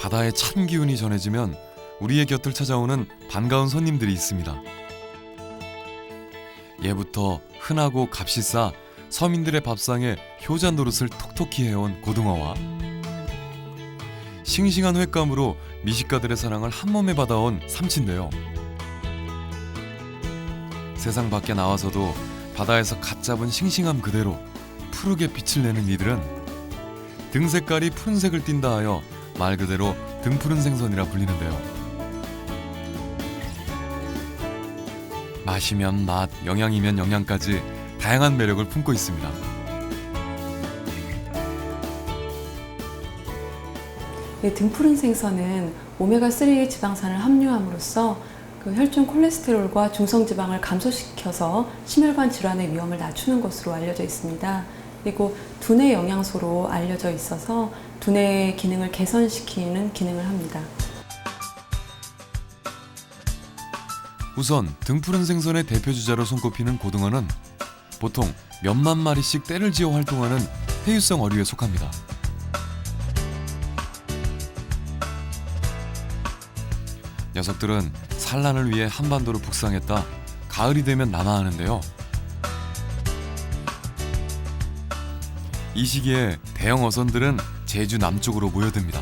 바다의 찬 기운이 전해지면 우리의 곁을 찾아오는 반가운 손님들이 있습니다. 예부터 흔하고 값이 싸 서민들의 밥상에 효자 노릇을 톡톡히 해온 고등어와 싱싱한 횟감으로 미식가들의 사랑을 한몸에 받아온 삼치인데요. 세상 밖에 나와서도 바다에서 갓 잡은 싱싱함 그대로 푸르게 빛을 내는 이들은 등 색깔이 푸른색을 띈다 하여 말 그대로 등푸른 생선이라 불리는데요. 맛이면 맛, 영양이면 영양까지 다양한 매력을 품고 있습니다. 등푸른 생선은 오메가3 지방산을 함유함으로써 혈중 콜레스테롤과 중성지방을 감소시켜서 심혈관 질환의 위험을 낮추는 것으로 알려져 있습니다. 그리고 두뇌 영양소로 알려져 있어서 두뇌의 기능을 개선시키는 기능을 합니다. 우선 등푸른 생선의 대표주자로 손꼽히는 고등어는 보통 몇만 마리씩 떼를 지어 활동하는 회유성 어류에 속합니다. 녀석들은 산란을 위해 한반도로 북상했다 가을이 되면 남하하는데요. 이 시기에 대형 어선들은 제주 남쪽으로 모여듭니다.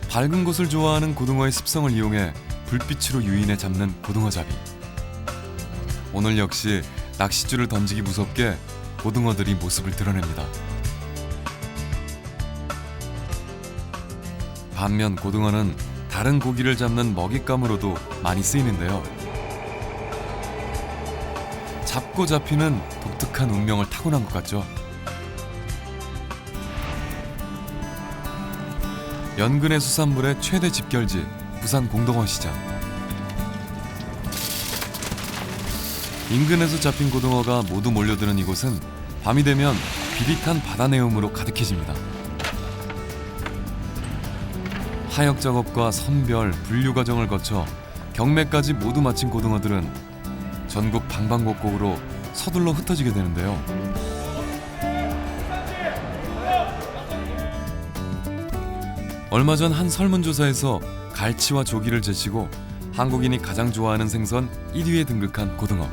밝은 곳을 좋아하는 고등어의 습성을 이용해 불빛으로 유인해 잡는 고등어잡이. 오늘 역시 낚싯줄을 던지기 무섭게 고등어들이 모습을 드러냅니다. 반면 고등어는 다른 고기를 잡는 먹잇감으로도 많이 쓰이는데요. 잡고 잡히는 독특한 운명을 타고난 것 같죠. 연근해 수산물의 최대 집결지 부산 공동어 시장. 인근에서 잡힌 고등어가 모두 몰려드는 이곳은 밤이 되면 비릿한 바다 내음으로 가득해집니다. 하역 작업과 선별, 분류 과정을 거쳐 경매까지 모두 마친 고등어들은 전국 방방곡곡으로 서둘러 흩어지게 되는데요. 얼마 전 한 설문조사에서 갈치와 조기를 제치고 한국인이 가장 좋아하는 생선 1위에 등극한 고등어.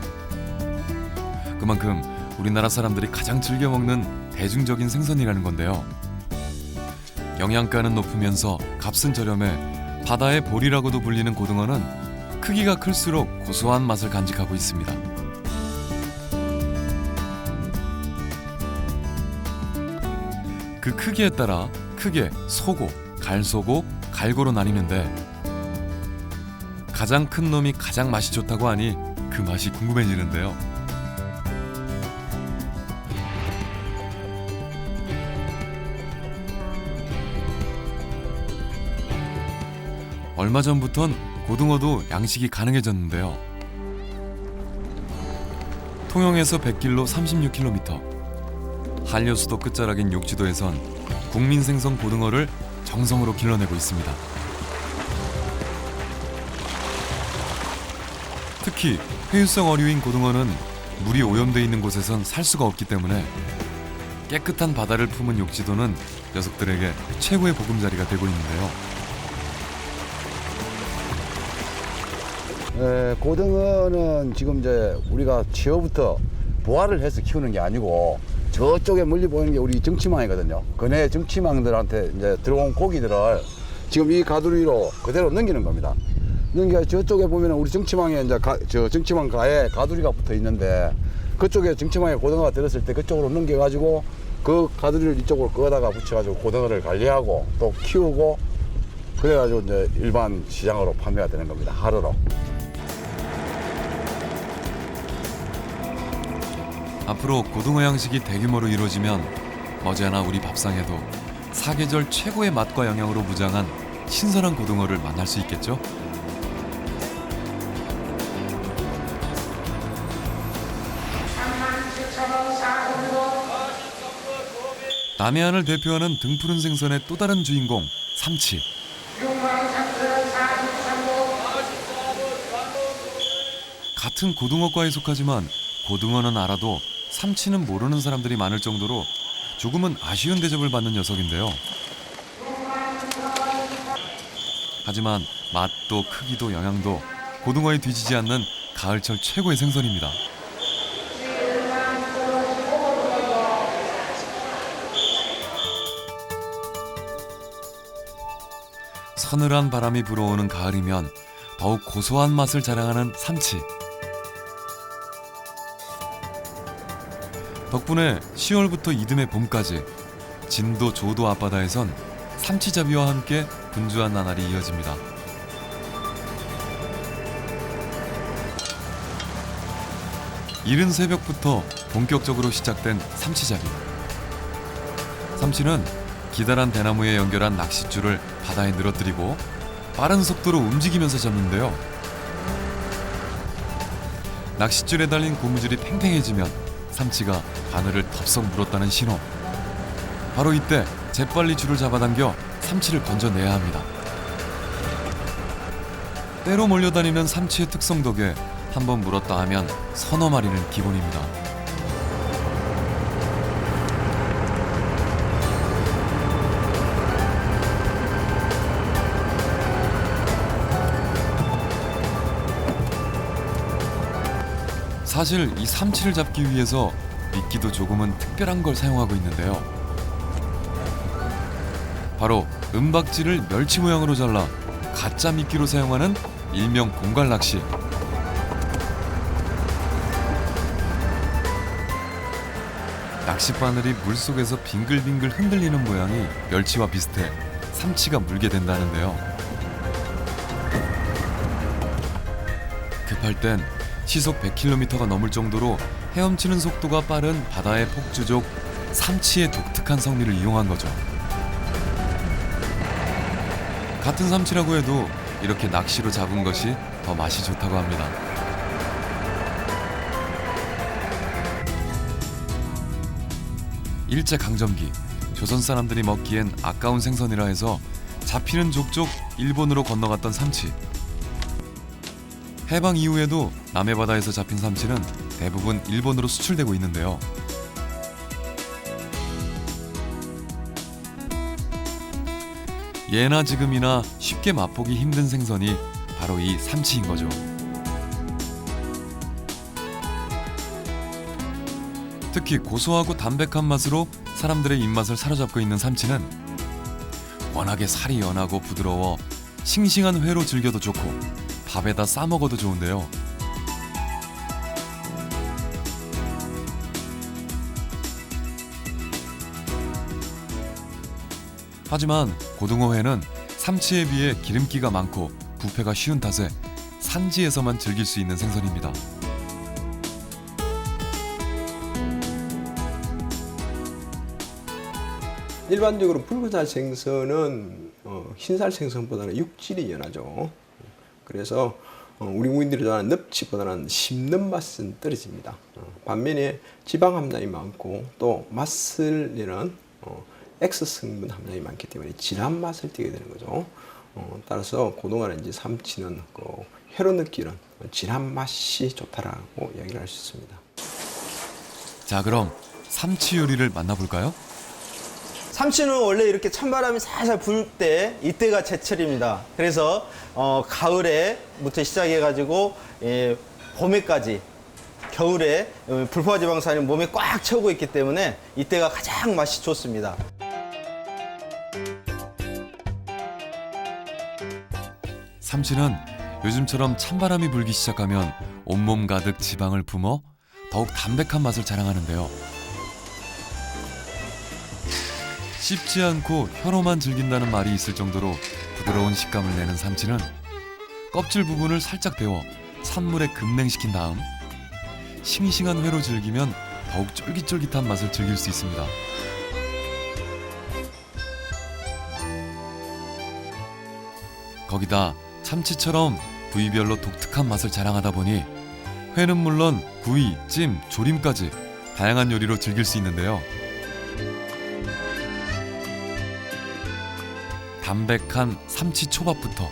그만큼 우리나라 사람들이 가장 즐겨 먹는 대중적인 생선이라는 건데요. 영양가는 높으면서 값은 저렴해 바다의 볼이라고도 불리는 고등어는 크기가 클수록 고소한 맛을 간직하고 있습니다. 그 크기에 따라 크게 소고, 갈소고, 갈고로 나뉘는데 가장 큰 놈이 가장 맛이 좋다고 하니 그 맛이 궁금해지는데요. 얼마 전부턴 고등어도 양식이 가능해졌는데요. 통영에서 100길로 36km, 한려수도 끝자락인 욕지도에선 국민 생선 고등어를 정성으로 길러내고 있습니다. 특히 회유성 어류인 고등어는 물이 오염돼 있는 곳에선 살 수가 없기 때문에 깨끗한 바다를 품은 욕지도는 녀석들에게 최고의 보금자리가 되고 있는데요. 고등어는 지금 이제 우리가 처부터 부화를 해서 키우는 게 아니고 저쪽에 멀리 보이는 게 우리 정치망이거든요. 근해 정치망들한테 이제 들어온 고기들을 지금 이 가두리 위로 그대로 넘기는 겁니다. 그러니까 저쪽에 보면 우리 정치망에 이제 저 정치망 가에 가두리가 붙어 있는데 그쪽에 정치망에 고등어가 들었을 때 그쪽으로 넘겨가지고 그 가두리를 이쪽으로 끄다가 붙여가지고 고등어를 관리하고 또 키우고 그래가지고 이제 일반 시장으로 판매가 되는 겁니다. 하루로. 앞으로 고등어 양식이 대규모로 이루어지면 머지않아 우리 밥상에도 사계절 최고의 맛과 영양으로 무장한 신선한 고등어를 만날 수 있겠죠? 남해안을 대표하는 등푸른 생선의 또 다른 주인공, 삼치. 같은 고등어과에 속하지만 고등어는 알아도 삼치는 모르는 사람들이 많을 정도로 조금은 아쉬운 대접을 받는 녀석인데요. 하지만 맛도 크기도 영양도 고등어에 뒤지지 않는 가을철 최고의 생선입니다. 서늘한 바람이 불어오는 가을이면 더욱 고소한 맛을 자랑하는 삼치. 덕분에 10월부터 이듬해 봄까지 진도 조도 앞바다에선 삼치잡이와 함께 분주한 나날이 이어집니다. 이른 새벽부터 본격적으로 시작된 삼치잡이. 삼치는 기다란 대나무에 연결한 낚싯줄을 바다에 늘어뜨리고 빠른 속도로 움직이면서 잡는데요. 낚싯줄에 달린 고무줄이 팽팽해지면 삼치가 바늘을 덥석 물었다는 신호. 바로 이때 재빨리 줄을 잡아당겨 삼치를 건져내야 합니다. 때로 몰려다니는 삼치의 특성 덕에 한번 물었다 하면 서너 마리는 기본입니다. 사실 이 삼치를 잡기 위해서 미끼도 조금은 특별한 걸 사용하고 있는데요. 바로 은박지를 멸치 모양으로 잘라 가짜 미끼로 사용하는 일명 공갈낚시. 낚싯바늘이 물속에서 빙글빙글 흔들리는 모양이 멸치와 비슷해 삼치가 물게 된다는데요. 급할 땐 시속 100km가 넘을 정도로 헤엄치는 속도가 빠른 바다의 폭주족 삼치의 독특한 성미를 이용한 거죠. 같은 삼치라고 해도 이렇게 낚시로 잡은 것이 더 맛이 좋다고 합니다. 일제강점기 조선 사람들이 먹기엔 아까운 생선이라 해서 잡히는 족족 일본으로 건너갔던 삼치. 해방 이후에도 남해 바다에서 잡힌 삼치는 대부분 일본으로 수출되고 있는데요. 예나 지금이나 쉽게 맛보기 힘든 생선이 바로 이 삼치인 거죠. 특히 고소하고 담백한 맛으로 사람들의 입맛을 사로잡고 있는 삼치는 워낙에 살이 연하고 부드러워 싱싱한 회로 즐겨도 좋고 밥에다 싸 먹어도 좋은데요. 하지만 고등어회는 삼치에 비해 기름기가 많고 부패가 쉬운 탓에 산지에서만 즐길 수 있는 생선입니다. 일반적으로 붉은살 생선은 흰살 생선보다는 육질이 연하죠. 그래서 우리 국민들이 좋아하는 넙치보다는 씹는 맛은 떨어집니다. 반면에 지방 함량이 많고 또 맛을 내는 X 성분 함량이 많기 때문에 진한 맛을 띠게 되는 거죠. 따라서 고등어나 이제 삼치는 그 회로 느끼는 진한 맛이 좋다라고 이야기를 할 수 있습니다. 자, 그럼 삼치 요리를 만나볼까요? 삼치는 원래 이렇게 찬바람이 살살 불 때 이때가 제철입니다. 그래서 가을에부터 시작해가지고 봄에까지 겨울에 불포화지방산이 몸에 꽉 채우고 있기 때문에 이때가 가장 맛이 좋습니다. 삼치는 요즘처럼 찬바람이 불기 시작하면 온몸 가득 지방을 품어 더욱 담백한 맛을 자랑하는데요. 씹지 않고 혀로만 즐긴다는 말이 있을 정도로 부드러운 식감을 내는 삼치는 껍질 부분을 살짝 데워 찬물에 급냉시킨 다음 싱싱한 회로 즐기면 더욱 쫄깃쫄깃한 맛을 즐길 수 있습니다. 거기다 참치처럼 부위별로 독특한 맛을 자랑하다 보니 회는 물론 구이, 찜, 조림까지 다양한 요리로 즐길 수 있는데요. 담백한 삼치 초밥부터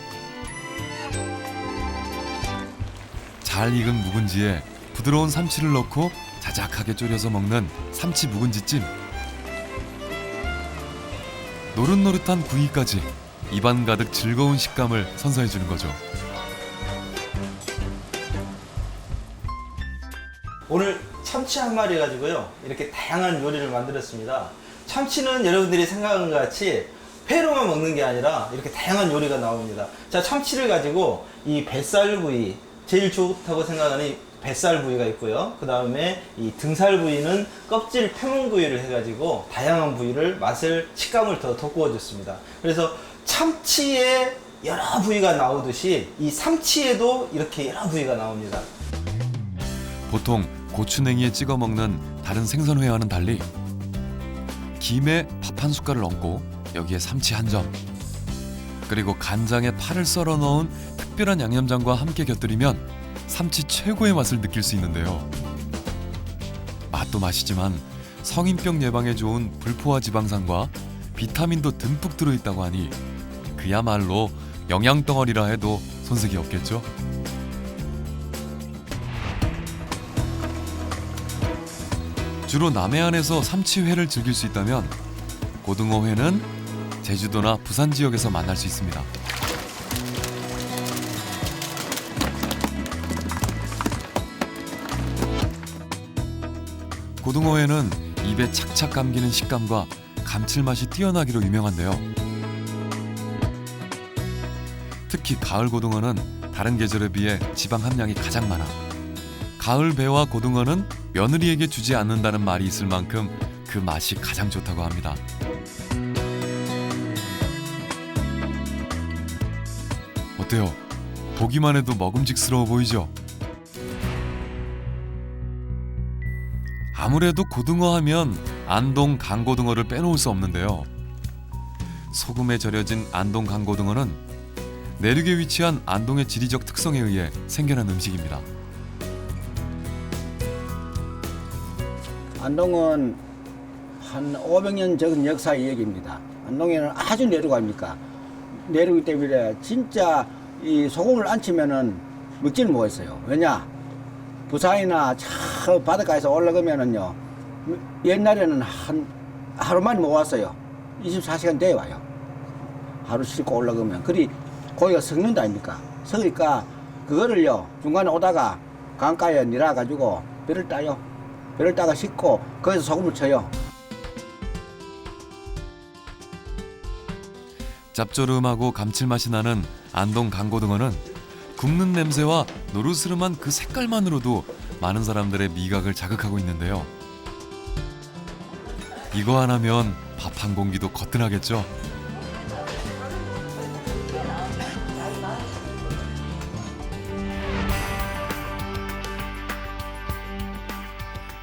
잘 익은 묵은지에 부드러운 삼치를 넣고 자작하게 졸여서 먹는 삼치 묵은지찜, 노릇노릇한 구이까지 입안 가득 즐거운 식감을 선사해 주는 거죠. 오늘 참치 한 마리 가지고요 이렇게 다양한 요리를 만들었습니다. 참치는 여러분들이 생각하는 것 같이 회로만 먹는 게 아니라 이렇게 다양한 요리가 나옵니다. 자, 참치를 가지고 이 뱃살 부위, 제일 좋다고 생각하는 이 뱃살 부위가 있고요. 그 다음에 이 등살 부위는 껍질 표면 부위를 해가지고 다양한 부위를 맛을, 식감을 더 돋구어 줬습니다. 그래서 참치에 여러 부위가 나오듯이 이 삼치에도 이렇게 여러 부위가 나옵니다. 보통 고추냉이에 찍어 먹는 다른 생선회와는 달리 김에 밥 한 숟갈을 얹고 여기에 삼치 한 점, 그리고 간장에 파를 썰어 넣은 특별한 양념장과 함께 곁들이면 삼치 최고의 맛을 느낄 수 있는데요. 맛도 맛이지만 성인병 예방에 좋은 불포화 지방산과 비타민도 듬뿍 들어있다고 하니 그야말로 영양 덩어리라 해도 손색이 없겠죠. 주로 남해안에서 삼치회를 즐길 수 있다면 고등어회는 제주도나 부산 지역에서 만날 수 있습니다. 고등어회는 입에 착착 감기는 식감과 감칠맛이 뛰어나기로 유명한데요. 특히 가을 고등어는 다른 계절에 비해 지방 함량이 가장 많아 가을 배와 고등어는 며느리에게 주지 않는다는 말이 있을 만큼 그 맛이 가장 좋다고 합니다. 어때요? 보기만 해도 먹음직스러워 보이죠? 아무래도 고등어 하면 안동 강고등어를 빼놓을 수 없는데요. 소금에 절여진 안동 강고등어는 내륙에 위치한 안동의 지리적 특성에 의해 생겨난 음식입니다. 안동은 한 500년 적은 역사의 얘기입니다. 안동에는 아주 내륙 아닙니까? 내륙이기 때문에 진짜 이 소금을 안 치면은 먹지는 못했어요. 왜냐? 부산이나 저 바닷가에서 올라가면은요, 옛날에는 하루만 못 왔어요. 24시간 돼야 와요. 하루 싣고 올라가면. 그리 고기가 썩는다 아닙니까? 썩으니까 그거를요, 중간에 오다가 강가에 내려가지고 배를 따요. 배를 따가 싣고 거기서 소금을 쳐요. 짭조름하고 감칠맛이 나는 안동 강고등어는 굽는 냄새와 노르스름한 그 색깔만으로도 많은 사람들의 미각을 자극하고 있는데요. 이거 하나면 밥 한 공기도 거뜬하겠죠.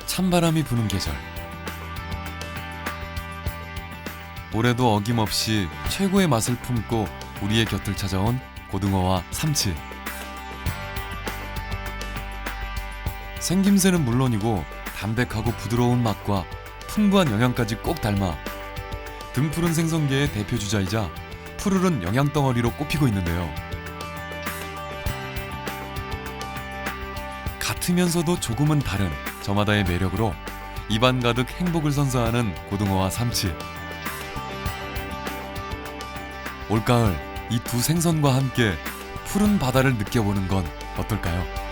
찬바람이 부는 계절. 올해도 어김없이 최고의 맛을 품고 우리의 곁을 찾아온 고등어와 삼치. 생김새는 물론이고 담백하고 부드러운 맛과 풍부한 영양까지 꼭 닮아 등푸른 생선계의 대표 주자이자 푸르른 영양덩어리로 꼽히고 있는데요. 같으면서도 조금은 다른 저마다의 매력으로 입안 가득 행복을 선사하는 고등어와 삼치. 올가을 이 두 생선과 함께 푸른 바다를 느껴보는 건 어떨까요?